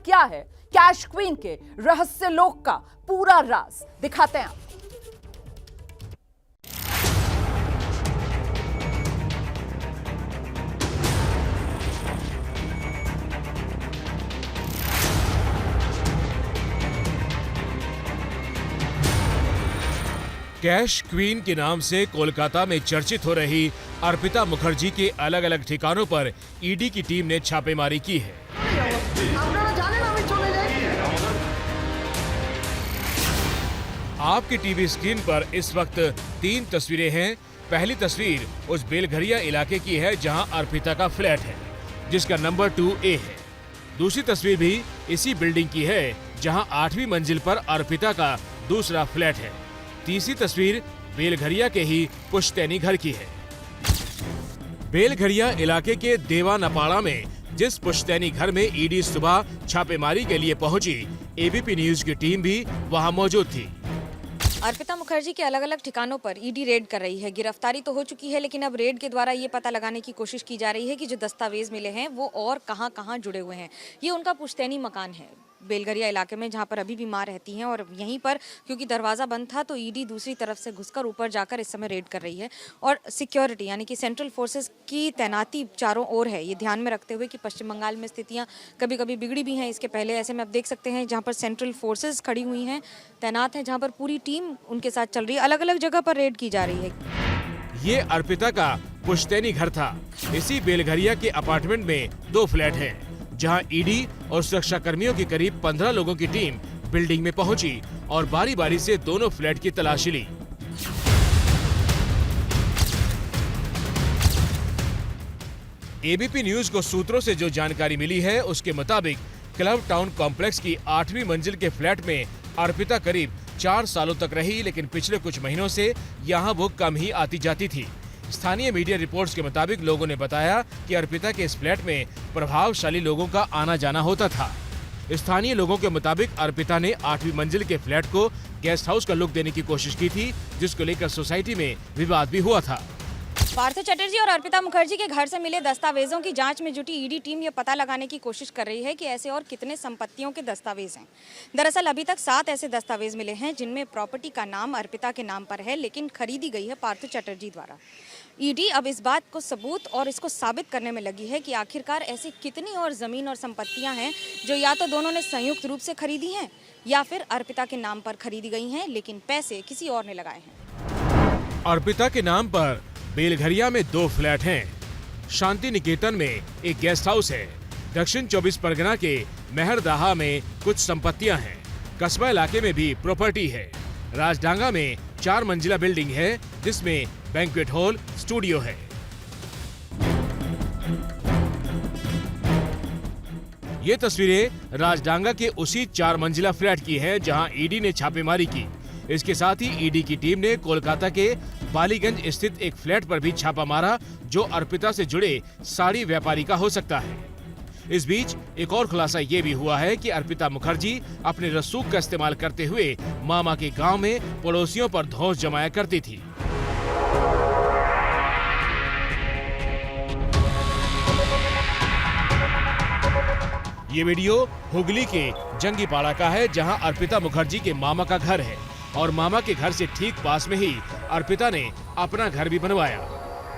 क्या है cash queen के रहस्य लोक का पूरा राज दिखाते हैं। कैश क्वीन के नाम से कोलकाता में चर्चित हो रही अर्पिता मुखर्जी के अलग अलग ठिकानों पर ईडी की टीम ने छापेमारी की है। आपकी टीवी स्क्रीन पर इस वक्त 3 तस्वीरें हैं। पहली तस्वीर उस बेलघरिया इलाके की है जहां अर्पिता का फ्लैट है, जिसका नंबर 2A है। दूसरी तस्वीर भी इसी बिल्डिंग की है जहां 8वीं मंजिल पर अर्पिता का दूसरा फ्लैट है। तीसरी तस्वीर बेलघरिया के ही पुश्तैनी घर की है। बेलघरिया इलाके के देवा नपाड़ा में जिस पुश्तैनी घर में ईडी सुबह छापेमारी के लिए पहुंची, एबीपी न्यूज की टीम भी वहां मौजूद थी। अर्पिता मुखर्जी के अलग अलग ठिकानों पर ईडी रेड कर रही है। गिरफ्तारी तो हो चुकी है, लेकिन अब रेड के द्वारा ये पता लगाने की कोशिश की जा रही है कि जो दस्तावेज मिले हैं वो और कहां-कहां जुड़े हुए हैं। ये उनका पुश्तैनी मकान है बेलघरिया इलाके में, जहां पर अभी भी मां रहती हैं, और यहीं पर क्योंकि दरवाजा बंद था तो ईडी दूसरी तरफ से घुसकर ऊपर जाकर इस समय रेड कर रही है। और सिक्योरिटी यानी कि सेंट्रल फोर्सेस की तैनाती चारों ओर है, ये ध्यान में रखते हुए कि पश्चिम बंगाल में स्थितियां कभी कभी बिगड़ी भी हैं इसके पहले। ऐसे में आप देख सकते हैं जहाँ पर सेंट्रल फोर्सेस खड़ी हुई हैं, तैनात हैं, जहाँ पर पूरी टीम उनके साथ चल रही है। अलग अलग जगह पर रेड की जा रही है। ये अर्पिता का पुश्तैनी घर था। इसी बेलघरिया के अपार्टमेंट में 2 फ्लैट हैं, जहां ईडी और सुरक्षा कर्मियों की करीब 15 लोगों की टीम बिल्डिंग में पहुंची और बारी बारी से दोनों फ्लैट की तलाशी ली। एबीपी न्यूज को सूत्रों से जो जानकारी मिली है उसके मुताबिक क्लब टाउन कॉम्प्लेक्स की 8वीं मंजिल के फ्लैट में अर्पिता करीब 4 सालों तक रही, लेकिन पिछले कुछ महीनों से यहाँ वो कम ही आती जाती थी। स्थानीय मीडिया रिपोर्ट्स के मुताबिक लोगों ने बताया कि अर्पिता के इस फ्लैट में प्रभावशाली लोगों का आना जाना होता था। स्थानीय लोगों के मुताबिक अर्पिता ने 8वीं मंजिल के फ्लैट को गेस्ट हाउस का लुक देने की कोशिश की थी, जिसको लेकर सोसाइटी में विवाद भी हुआ था। पार्थ चटर्जी और अर्पिता मुखर्जी के घर से मिले दस्तावेजों की जांच में जुटी ईडी टीम ये पता लगाने की कोशिश कर रही है कि ऐसे और कितने संपत्तियों के दस्तावेज हैं। दरअसल अभी तक 7 ऐसे दस्तावेज मिले हैं जिनमें प्रॉपर्टी का नाम अर्पिता के नाम पर है, लेकिन खरीदी गई है पार्थ चटर्जी द्वारा। ईडी अब इस बात को सबूत और इसको साबित करने में लगी है कि आखिरकार ऐसी कितनी और जमीन और संपत्तियां हैं जो या तो दोनों ने संयुक्त रूप से खरीदी हैं या फिर अर्पिता के नाम पर खरीदी गई हैं, लेकिन पैसे किसी और ने लगाए हैं। अर्पिता के नाम पर बेलघरिया में 2 फ्लैट हैं। शांति निकेतन में एक गेस्ट हाउस है। दक्षिण 24 परगना के मेहरदाहा में कुछ संपत्तियां हैं। कस्बा इलाके में भी प्रॉपर्टी है। राजडांगा में 4 मंजिला बिल्डिंग है, जिसमें बैंक्वेट हॉल, स्टूडियो है। ये तस्वीरें राजडांगा के उसी 4 मंजिला फ्लैट की है जहां ईडी ने छापेमारी की। इसके साथ ही ईडी की टीम ने कोलकाता के बालीगंज स्थित एक फ्लैट पर भी छापा मारा, जो अर्पिता से जुड़े साड़ी व्यापारी का हो सकता है। इस बीच एक और खुलासा ये भी हुआ है कि अर्पिता मुखर्जी अपने रसूख का इस्तेमाल करते हुए मामा के गांव में पड़ोसियों पर धौंस जमाया करती थी। ये वीडियो हुगली के जंगीपाड़ा का है, जहां अर्पिता मुखर्जी के मामा का घर है और मामा के घर से ठीक पास में ही अर्पिता ने अपना घर भी बनवाया।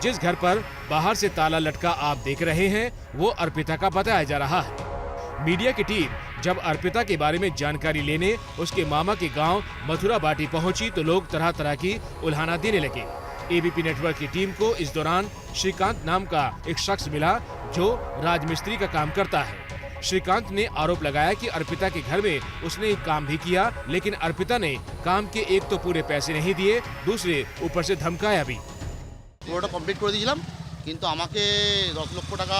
जिस घर पर बाहर से ताला लटका आप देख रहे हैं, वो अर्पिता का बताया जा रहा है। मीडिया की टीम जब अर्पिता के बारे में जानकारी लेने उसके मामा के गांव मथुरा बाटी पहुंची तो लोग तरह तरह की उल्हाना देने लगे। एबीपी नेटवर्क की टीम को इस दौरान श्रीकांत नाम का एक शख्स मिला जो राजमिस्त्री का काम करता है। श्रीकांत ने आरोप लगाया कि अर्पिता के घर में उसने एक काम भी किया, लेकिन अर्पिता ने काम के एक तो पूरे पैसे नहीं दिए, दूसरे ऊपर से धमकाया भी। পুরোটা কমপ্লিট করে দিয়েছিলাম, কিন্তু আমাকে 10 লক্ষ টাকা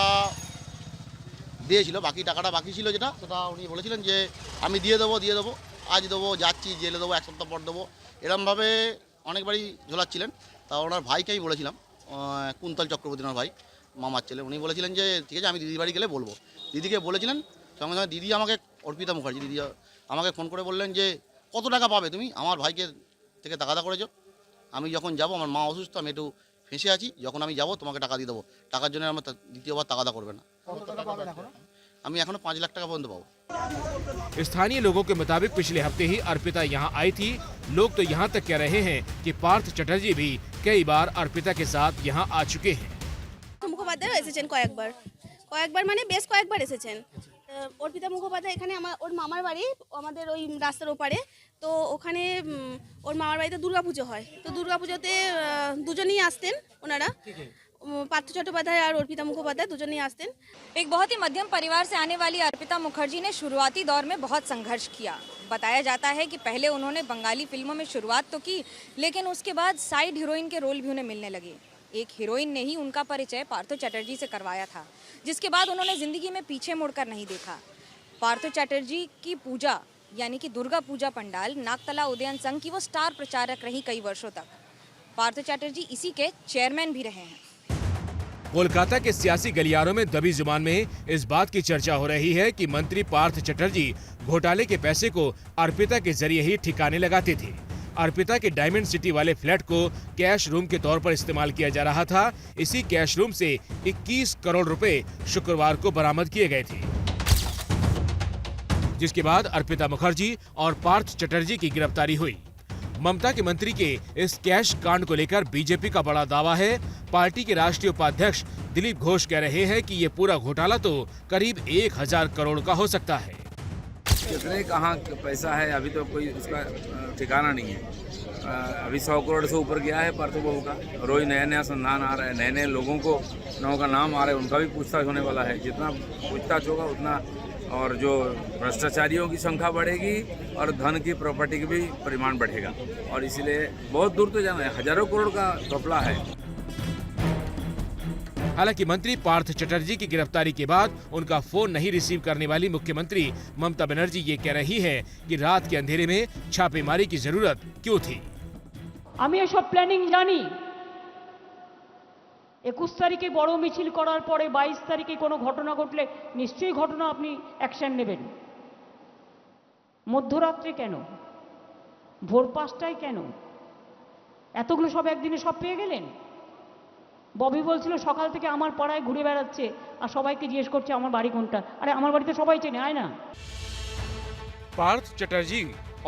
দিয়েছিল, বাকি টাকাটা বাকি ছিল যেটা, সেটা উনি বলেছিলেন যে আমি দিয়ে দেবো, আজ দেবো, যাচ্ছি, জেলে দেবো, 1 সপ্তাহ পর দেবো, এরমভাবে অনেকবারই ঝোলাচ্ছিলেন। তা ওনার ভাইকে আমি বলেছিলাম, কুন্তল চক্রবর্তী ওনার ভাই, মামার ছেলে, উনি বলেছিলেন যে ঠিক আছে আমি দিদির বাড়ি গেলে বলবো। দিদিকে বলেছিলেন, সঙ্গে সঙ্গে দিদি আমাকে, অর্পিতা মুখার্জি দিদি আমাকে ফোন করে বললেন যে কত টাকা পাবে তুমি, আমার ভাইকে থেকে তাগাদা করেছো, আমি যখন যাব আমার মা অসুস্থ, আমি একটু ফেঁসে আছি, যখন আমি যাব তোমাকে টাকা দিয়ে দেবো, টাকার জন্য আমার দ্বিতীয়বার তাগাদা করবে না। আমি এখনো 5 লাখ টাকা পর্যন্ত পাবো। स्थानीय लोगों के मुताबिक पिछले हफ्ते ही अर्पिता यहां आई थी। लोग तो यहां तक कह रहे हैं कि पार्थ चटर्जी भी कई बार अर्पिता के साथ यहां आ चुके हैं। মুখোপাধ্যায় এসেছেন কয়েকবার মানে বেশ কয়েকবার এসেছেন। অর্পিতা মুখোপাধ্যায় এখানে ওর মামার বাড়ি আমাদের ওই রাস্তার ওপারে, তো ওখানে ওর মামার বাড়িতে দুর্গাপুজো হয়, তো দুর্গাপুজোতে দুজনেই আসতেন ওনারা, पार्थ चट्टोपाध्याय और अर्पिता मुखोपाध्याय दुजन ही आस्ते। एक बहुत ही मध्यम परिवार से आने वाली अर्पिता मुखर्जी ने शुरुआती दौर में बहुत संघर्ष किया। बताया जाता है कि पहले उन्होंने बंगाली फिल्मों में शुरुआत तो की, लेकिन उसके बाद साइड हीरोइन के रोल भी उन्हें मिलने लगे। एक हीरोइन ने ही उनका परिचय पार्थ चटर्जी से करवाया था, जिसके बाद उन्होंने जिंदगी में पीछे मुड़कर नहीं देखा। पार्थ चटर्जी की पूजा यानी कि दुर्गा पूजा पंडाल नागतला उदयन संघ की वो स्टार प्रचारक रही कई वर्षों तक। पार्थ चटर्जी इसी के चेयरमैन भी रहे हैं। कोलकाता के सियासी गलियारों में दबी जुबान में इस बात की चर्चा हो रही है कि मंत्री पार्थ चटर्जी घोटाले के पैसे को अर्पिता के जरिए ही ठिकाने लगाते थे। अर्पिता के डायमंड सिटी वाले फ्लैट को कैश रूम के तौर पर इस्तेमाल किया जा रहा था। इसी कैश रूम से 21 करोड़ रुपए शुक्रवार को बरामद किए गए थे, जिसके बाद अर्पिता मुखर्जी और पार्थ चटर्जी की गिरफ्तारी हुई। ममता के मंत्री के इस कैश कांड को लेकर बीजेपी का बड़ा दावा है। पार्टी के राष्ट्रीय उपाध्यक्ष दिलीप घोष कह रहे हैं कि ये पूरा घोटाला तो करीब 1000 करोड़ का हो सकता है। कितने कहाँ पैसा है अभी तो कोई उसका ठिकाना नहीं है। अभी 100 करोड़ से ऊपर गया है पार्थ बहू का। रोज नया नया संधान आ रहा है, नए नए लोगों का नाम आ रहा है, उनका भी पूछताछ होने वाला है। जितना पूछताछ होगा उतना और जो भ्रष्टाचारियों की संख्या बढ़ेगी और धन की प्रॉपर्टी की भी परिमाण बढ़ेगा, और इसीलिए बहुत दूर तो जाना है, हजारों करोड़ का घपला है। हालांकि मंत्री पार्थ चटर्जी की गिरफ्तारी के बाद उनका फोन नहीं रिसीव करने वाली मुख्यमंत्री ममता बनर्जी ये कह रही है कि रात के अंधेरे में छापेमारी की जरूरत क्यों थी। আমি এসব প্ল্যানিং জানি। 21 তারিখে বড় মিছিল করার পরে 22 তারিখে কোনো ঘটনা ঘটলে নিশ্চয়ই ঘটনা আপনি অ্যাকশন নেবেন। মধ্যরাত্রে কেন, ভোর 5টায় কেন, এতগুলো সব একদিনে সব পেয়ে গেলেন? ববি বলছিল সকাল থেকে আমার পাড়ায় ঘুরে বেড়াচ্ছে আর সবাইকে জিজ্ঞেস করছে আমার বাড়ি কোনটা। আরে আমার বাড়িতে সবাই চেনে, আয় না। पार्थ चटर्जी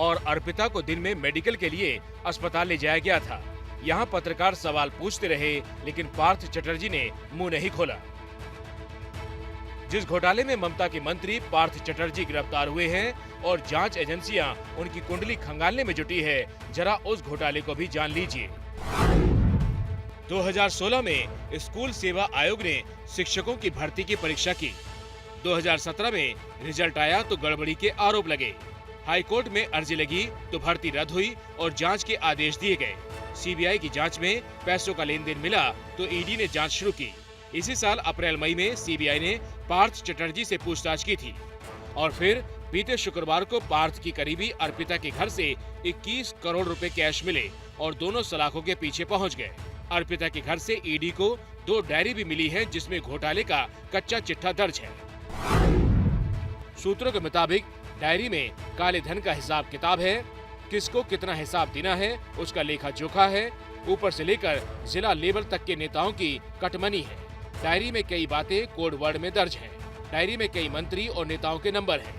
और अर्पिता को दिन में मेडिकल के लिए अस्पताल ले जाया गया था। यहाँ पत्रकार सवाल पूछते रहे, लेकिन पार्थ चटर्जी ने मुंह नहीं खोला। जिस घोटाले में ममता के मंत्री पार्थ चटर्जी गिरफ्तार हुए हैं और जांच एजेंसियां उनकी कुंडली खंगालने में जुटी है, जरा उस घोटाले को भी जान लीजिए। 2016 में स्कूल सेवा आयोग ने शिक्षकों की भर्ती की परीक्षा की। 2017 में रिजल्ट आया तो गड़बड़ी के आरोप लगे। हाईकोर्ट में अर्जी लगी तो भर्ती रद्द हुई और जांच के आदेश दिए गए। सीबीआई की जांच में पैसों का लेन देन मिला तो ईडी ने जांच शुरू की। इसी साल अप्रैल मई में सीबीआई ने पार्थ चटर्जी से पूछताछ की थी और फिर बीते शुक्रवार को पार्थ की करीबी अर्पिता के घर से 21 करोड़ रुपए कैश मिले और दोनों सलाखों के पीछे पहुंच गए। अर्पिता के घर से ईडी को 2 डायरी भी मिली है, जिसमें घोटाले का कच्चा चिट्ठा दर्ज है। सूत्रों के मुताबिक डायरी में काले धन का हिसाब किताब है, किसको कितना हिसाब देना है उसका लेखा जोखा है, ऊपर से लेकर जिला लेवल तक के नेताओं की कटमनी है। डायरी में कई बातें कोड वर्ड में दर्ज हैं। डायरी में कई मंत्री और नेताओं के नंबर हैं।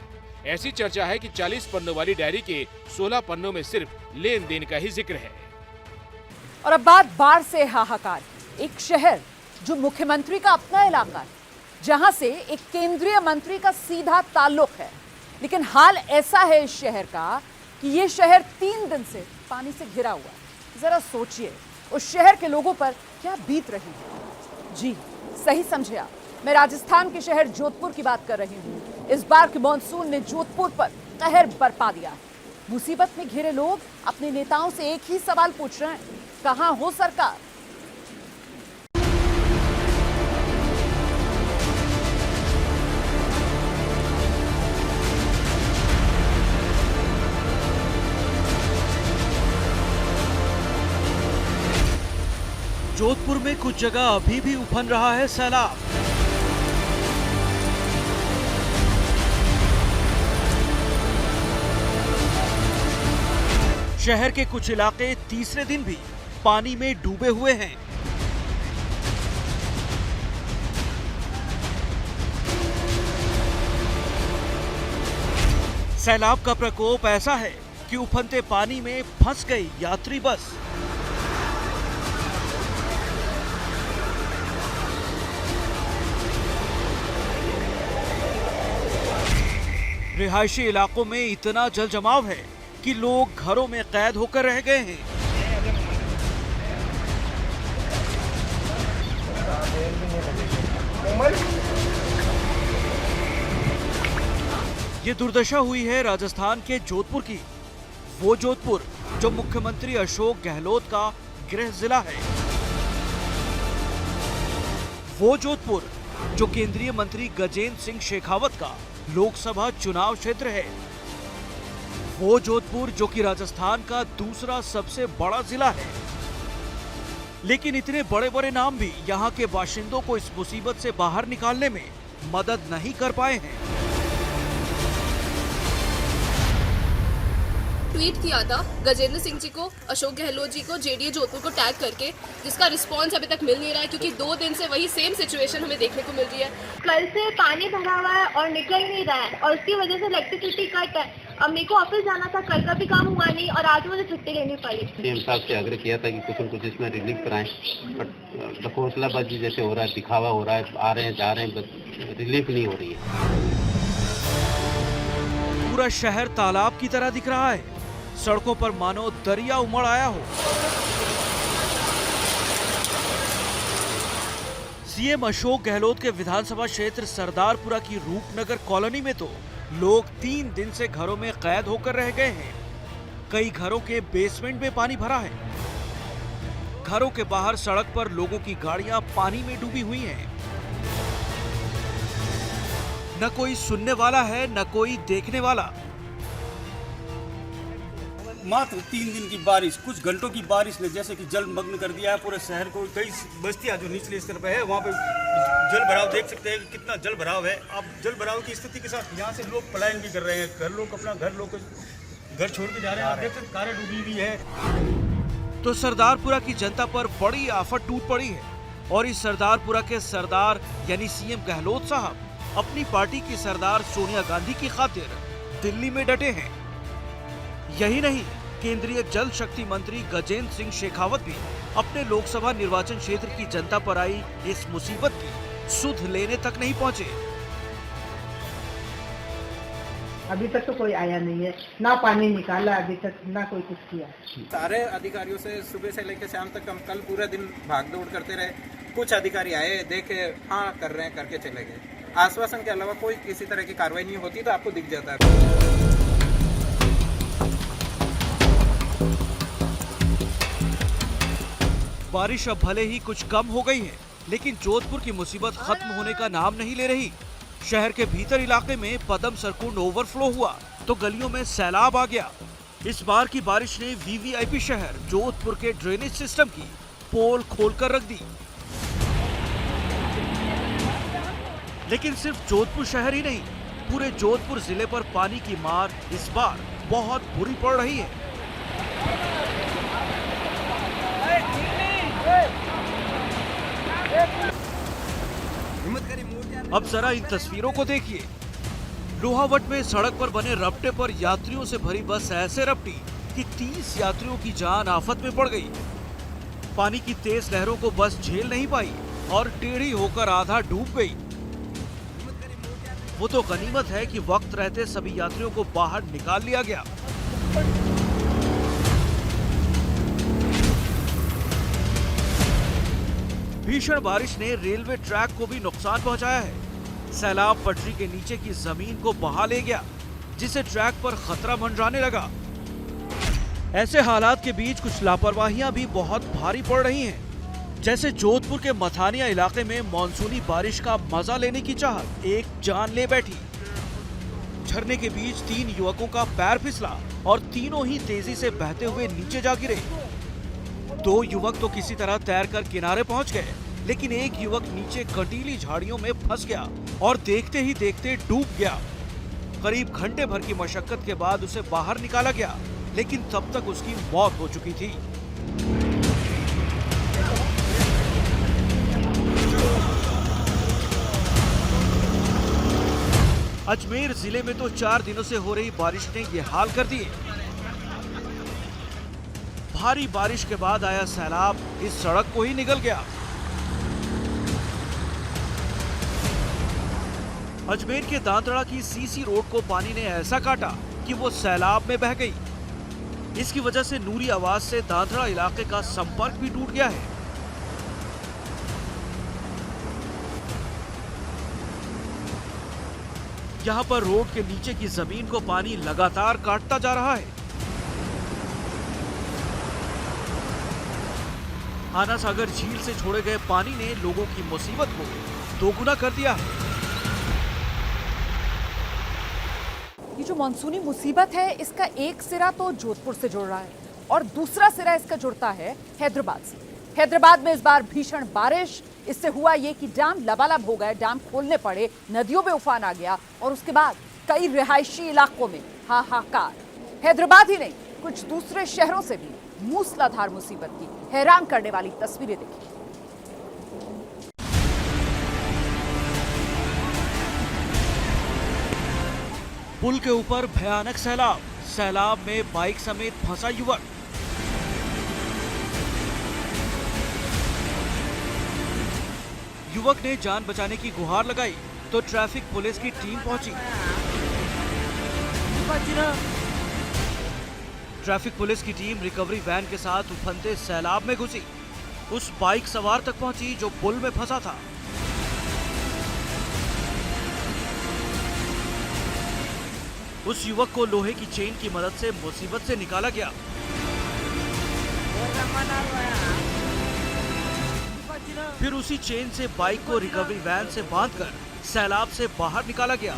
ऐसी चर्चा है कि 40 पन्नों वाली डायरी के 16 पन्नों में सिर्फ लेन देन का ही जिक्र है। और अब बात बाढ़ से हाहाकार। एक शहर जो मुख्यमंत्री का अपना इलाका है, जहां से एक केंद्रीय मंत्री का सीधा ताल्लुक है, लेकिन हाल ऐसा है इस शहर का कि ये शहर 3 दिन से पानी से घिरा हुआ है। जरा सोचिए उस शहर के लोगों पर क्या बीत रही है। जी सही समझे आप, मैं राजस्थान के शहर जोधपुर की बात कर रही हूँ। इस बार के मॉनसून ने जोधपुर पर कहर बरपा दिया है। मुसीबत में घिरे लोग अपने नेताओं से एक ही सवाल पूछ रहे हैं, कहां हो सरकार। जोधपुर में कुछ जगह अभी भी उफन रहा है सैलाब। शहर के कुछ इलाके तीसरे दिन भी पानी में डूबे हुए हैं। सैलाब का प्रकोप ऐसा है कि उफनते पानी में फंस गई यात्री बस। रिहायशी इलाकों में इतना जल जमाव है कि लोग घरों में कैद होकर रह गए हैं। ये दुर्दशा हुई है राजस्थान के जोधपुर की, वो जोधपुर जो मुख्यमंत्री अशोक गहलोत का गृह जिला है, वो जोधपुर जो केंद्रीय मंत्री गजेंद्र सिंह शेखावत का लोकसभा चुनाव क्षेत्र है, वो जोधपुर जो कि राजस्थान का दूसरा सबसे बड़ा जिला है। लेकिन इतने बड़े बड़े नाम भी यहाँ के बाशिंदों को इस मुसीबत से बाहर निकालने में मदद नहीं कर पाए हैं। ट्वीट किया था गजेंद्र सिंह जी को, अशोक गहलोत जी को, जेडीए जोधपुर को टैग करके, जिसका रिस्पांस अभी तक मिल नहीं रहा है क्योंकि 2 दिन से वही सेम सिचुएशन हमें देखने को मिल रही है। कल से पानी भरा हुआ है और निकल नहीं रहा है और उसकी वजह से इलेक्ट्रिसिटी कट है। अब मेरे को ऑफिस जाना था, कल का भी काम हुआ नहीं और आज मुझे छुट्टी लेनी पड़ी। सीएम साहब से आग्रह किया था कि कुछ न कुछ इसमें रिलीफ कराएं, बट हौसलाबाजी जैसे हो रहा है, दिखावा हो रहा है, आ रहे हैं जा रहे हैं, बस रिलीफ नहीं हो रही है। पूरा शहर तालाब की तरह दिख रहा है, सड़कों पर मानो दरिया उमड़ आया हो। सीएम अशोक गहलोत के विधानसभा क्षेत्र सरदारपुरा की रूपनगर कॉलोनी में तो लोग 3 दिन से घरों में कैद होकर रह गए हैं। कई घरों के बेसमेंट में पानी भरा है। घरों के बाहर सड़क पर लोगों की गाड़ियां पानी में डूबी हुई हैं। न कोई सुनने वाला है, न कोई देखने वाला। मात्र 3 दिन की बारिश, कुछ घंटों की बारिश ने जैसे कि जलमग्न कर दिया है पूरे शहर को। कई बस्तियां जो निचले स्तर पे है वहाँ पे जल भराव देख सकते हैं कि कितना जल भराव है। अब जल भराव की स्थिति के साथ यहाँ से लोग पलायन भी कर रहे हैं। घर छोड़ के जा रहे हैं। आप देख सकते हैं कारें डूबी हुई है। तो सरदारपुरा की जनता पर बड़ी आफत टूट पड़ी है और इस सरदारपुरा के सरदार यानी सीएम गहलोत साहब अपनी पार्टी की सरदार सोनिया गांधी की खातिर दिल्ली में डटे हैं। यही नहीं, केंद्रीय जल शक्ति मंत्री गजेंद्र सिंह शेखावत भी अपने लोकसभा निर्वाचन क्षेत्र की जनता पर आई इस मुसीबत की सुध लेने तक नहीं पहुंचे। अभी तक तो कोई आया नहीं है, ना पानी निकाला अभी तक, ना कोई कुछ किया। सारे अधिकारियों से सुबह से लेकर शाम तक हम कल पूरा दिन भागदौड़ करते रहे। कुछ अधिकारी आए, देखे, हाँ कर रहे हैं, करके चले गए। आश्वासन के अलावा कोई किसी तरह की कार्रवाई नहीं होती तो आपको दिख जाता है। बारिश अब भले ही कुछ कम हो गई है, लेकिन जोधपुर की मुसीबत खत्म होने का नाम नहीं ले रही। शहर के भीतर इलाके में पदम सरकुंड ओवरफ्लो हुआ तो गलियों में सैलाब आ गया। इस बार की बारिश ने वीवीआईपी शहर जोधपुर के ड्रेनेज सिस्टम की पोल खोलकर रख दी। लेकिन सिर्फ जोधपुर शहर ही नहीं, पूरे जोधपुर जिले पर पानी की मार इस बार बहुत बुरी पड़ रही है। अब जरा इन तस्वीरों को देखिए। लोहावट में सड़क पर बने रपटे पर यात्रियों से भरी बस ऐसे रपटी कि 30 यात्रियों की जान आफत में पड़ गई। पानी की तेज लहरों को बस झेल नहीं पाई और टेढ़ी होकर आधा डूब गई। वो तो गनीमत है कि वक्त रहते सभी यात्रियों को बाहर निकाल लिया गया। भीषण बारिश ने रेलवे ट्रैक को भी नुकसान पहुंचाया है। सैलाब पटरी के नीचे की जमीन को बहा ले गया, जिससे ट्रैक पर खतरा मंडराने लगा। ऐसे हालात के बीच कुछ लापरवाहियां भी बहुत भारी पड़ रही हैं। जैसे जोधपुर के मथानिया इलाके में मानसूनी बारिश का मजा लेने की चाहत एक जान ले बैठी। झरने के बीच 3 युवकों का पैर फिसला और तीनों ही तेजी से बहते हुए नीचे जा गिरे। 2 युवक तो किसी तरह तैरकर किनारे पहुंच गए, लेकिन एक युवक नीचे कटीली झाड़ियों में फंस गया और देखते ही देखते डूब गया। करीब घंटे भर की मशक्कत के बाद उसे बाहर निकाला गया, लेकिन तब तक उसकी मौत हो चुकी थी। अजमेर जिले में तो 4 दिनों से हो रही बारिश ने ये हाल कर दिए। भारी बारिश के बाद आया सैलाब इस सड़क को ही निगल गया। अजमेर के दांतड़ा की सीसी रोड को पानी ने ऐसा काटा कि वो सैलाब में बह गई। इसकी वजह से नूरी आवाज से दांतड़ा इलाके का संपर्क भी टूट गया है। यहाँ पर रोड के नीचे की जमीन को पानी लगातार काटता जा रहा है। आना सागर झील से छोड़े गए पानी ने लोगों की मुसीबत को दोगुना कर दिया है। ये जो मानसूनी मुसीबत है, इसका एक सिरा तो जोधपुर से जुड़ रहा है और दूसरा सिरा इसका जुड़ता है हैदराबाद से। हैदराबाद में इस बार भीषण बारिश, इससे हुआ ये कि डैम लबालब हो गए, डैम खोलने पड़े, नदियों में उफान आ गया और उसके बाद कई रिहायशी इलाकों में हाहाकार। हैदराबाद ही नहीं, कुछ दूसरे शहरों से भी मूसलाधार मुसीबत की हैरान करने वाली तस्वीरें देखी। पुल के ऊपर भयानक सैलाब, सैलाब में बाइक समेत फंसा युवक। युवक ने जान बचाने की गुहार लगाई तो ट्रैफिक पुलिस की टीम पहुंची। ट्रैफिक पुलिस की टीम रिकवरी वैन के साथ उफनते सैलाब में घुसी, उस बाइक सवार तक पहुंची जो पुल में फंसा था। उस युवक को लोहे की चेन की मदद से मुसीबत से निकाला गया। फिर उसी चेन से बाइक को रिकवरी वैन से बांधकर सैलाब से बाहर निकाला गया।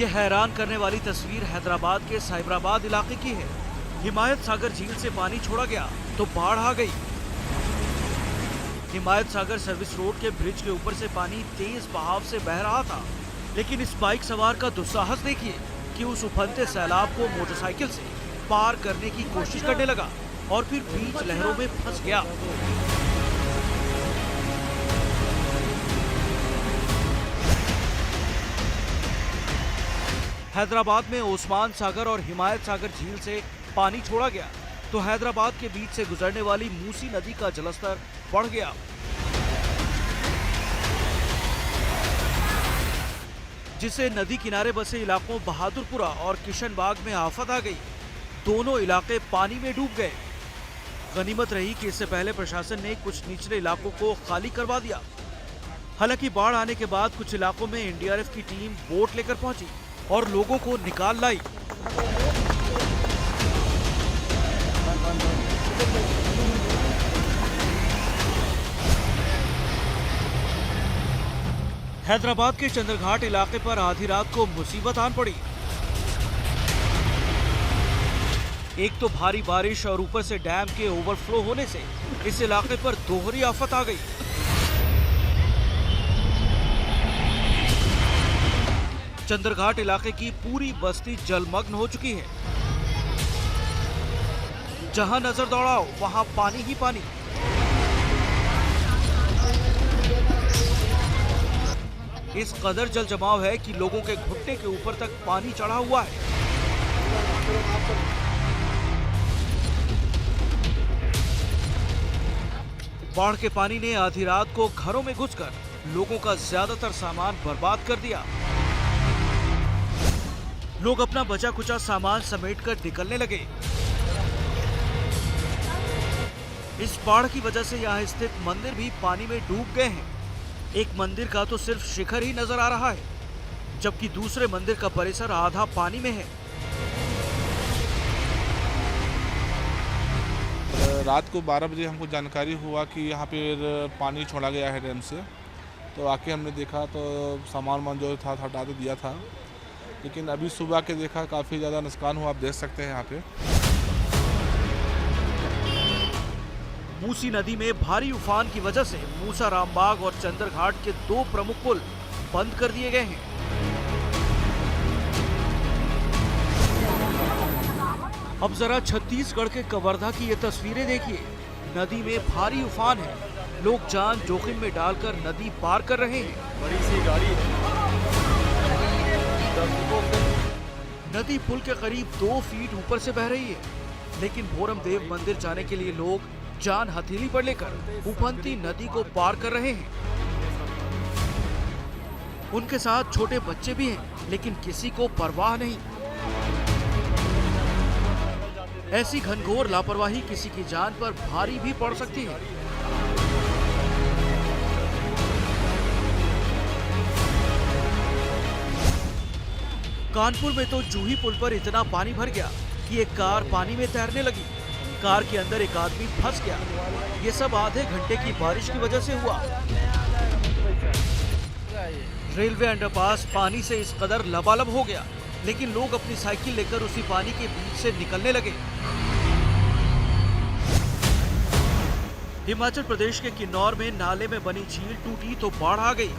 यह हैरान करने वाली तस्वीर हैदराबाद के साइबराबाद इलाके की है। हिमायत सागर झील से पानी छोड़ा गया तो बाढ़ आ गई। हिमायत सागर सर्विस रोड के ब्रिज के ऊपर से पानी तेज बहाव से बह रहा था, लेकिन इस बाइक सवार का दुस्साहस देखिए कि उस उफनते सैलाब को मोटरसाइकिल से पार करने की कोशिश करने लगा और फिर बीच लहरों में फंस गया। हैदराबाद में ओस्मान सागर और हिमायत सागर झील से पानी छोड़ा गया तो हैदराबाद के बीच से गुजरने वाली मूसी नदी का जलस्तर बढ़ गया। जिससे नदी किनारे बसे इलाकों बहादुरपुरा और किशनबाग में आफत आ गई। दोनों इलाके पानी में डूब गए। गनीमत रही कि इससे पहले प्रशासन ने कुछ निचले इलाकों को खाली करवा दिया। हालांकि बाढ़ आने के बाद कुछ इलाकों में एनडीआरएफ की टीम बोट लेकर पहुंची और लोगों को निकाल लाई। हैदराबाद के चंद्रघाट इलाके पर आधी रात को मुसीबत आन पड़ी। एक तो भारी बारिश और ऊपर से डैम के ओवरफ्लो होने से इस इलाके पर दोहरी आफत आ गई। चंद्रघाट इलाके की पूरी बस्ती जलमग्न हो चुकी है। जहां नजर दौड़ाओ वहां पानी ही पानी। इस कदर जल जमाव है कि लोगों के घुटने के ऊपर तक पानी चढ़ा हुआ है। बाढ़ के पानी ने आधी रात को घरों में घुसकर लोगों का ज्यादातर सामान बर्बाद कर दिया। लोग अपना बचा कुचा सामान समेटकर निकलने लगे। इस बाढ़ की वजह से यहाँ स्थित मंदिर भी पानी में डूब गए हैं। एक मंदिर का तो सिर्फ शिखर ही नजर आ रहा है, जबकि दूसरे मंदिर का परिसर आधा पानी में है। रात को 12 बजे हमको जानकारी हुआ कि यहाँ पे पानी छोड़ा गया है डैम से, तो आके हमने देखा तो सामान जो था हटा तो दिया था, लेकिन अभी सुबह के देखा काफ़ी ज़्यादा नुकसान हुआ। आप देख सकते हैं यहाँ पे मूसी नदी में भारी उफान की वजह से मूसा रामबाग और चंद्रघाट के 2 प्रमुख पुल बंद कर दिए गए हैं। अब जरा छत्तीसगढ़ के कवर्धा की ये तस्वीरें देखिए। नदी में भारी उफान है, लोग जान जोखिम में डालकर नदी पार कर रहे हैं। बड़ी सी गाड़ी नदी पुल के करीब 2 फीट ऊपर से बह रही है, लेकिन भोरम देव मंदिर जाने के लिए लोग जान हथेली पर लेकर उफनती नदी को पार कर रहे हैं। उनके साथ छोटे बच्चे भी हैं, लेकिन किसी को परवाह नहीं। ऐसी घनघोर लापरवाही किसी की जान पर भारी भी पड़ सकती है। कानपुर में तो जूही पुल पर इतना पानी भर गया कि एक कार पानी में तैरने लगी। कार के अंदर एक आदमी फंस गया। ये सब आधे घंटे की बारिश की वजह से हुआ। रेलवे अंडरपास पानी से इस कदर लबालब हो गया, लेकिन लोग अपनी साइकिल लेकर उसी पानी के बीच से निकलने लगे। हिमाचल प्रदेश के किन्नौर में नाले में बनी झील टूटी तो बाढ़ आ गई।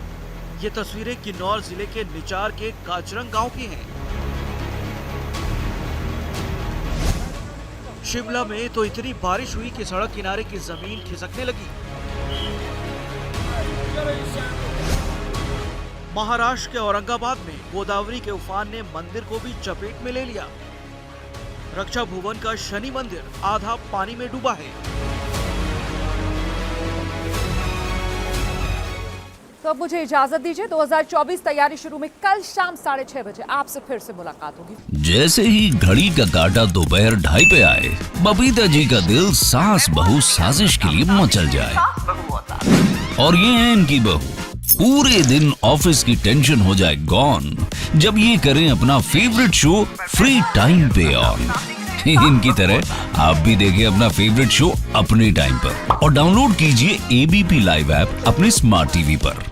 ये तस्वीरें किन्नौर जिले के निचार के काचरंग गांव की हैं। शिमला में तो इतनी बारिश हुई कि सड़क किनारे की जमीन खिसकने लगी। महाराष्ट्र के औरंगाबाद में गोदावरी के उफान ने मंदिर को भी चपेट में ले लिया। रक्षा भुवन का शनि मंदिर आधा पानी में डूबा है। तो अब मुझे इजाजत दीजिए। 2024 तैयारी शुरू में कल शाम 6:30 बजे आपसे फिर से मुलाकात होगी। जैसे ही घड़ी का काटा दोपहर 2:30 पे आए, बबीता जी का दिल सास बहू साजिश के लिए मचल जाए। और ये है इनकी बहू, पूरे दिन ऑफिस की टेंशन हो जाए गॉन जब ये करें अपना फेवरेट शो फ्री टाइम पे ऑन। इनकी तरह आप भी देखें अपना फेवरेट शो अपने टाइम पर और डाउनलोड कीजिए एबीपी लाइव ऐप अपने स्मार्ट टीवी पर।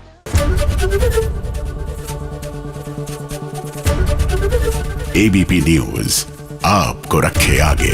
एबीपी न्यूज आपको रखे आगे।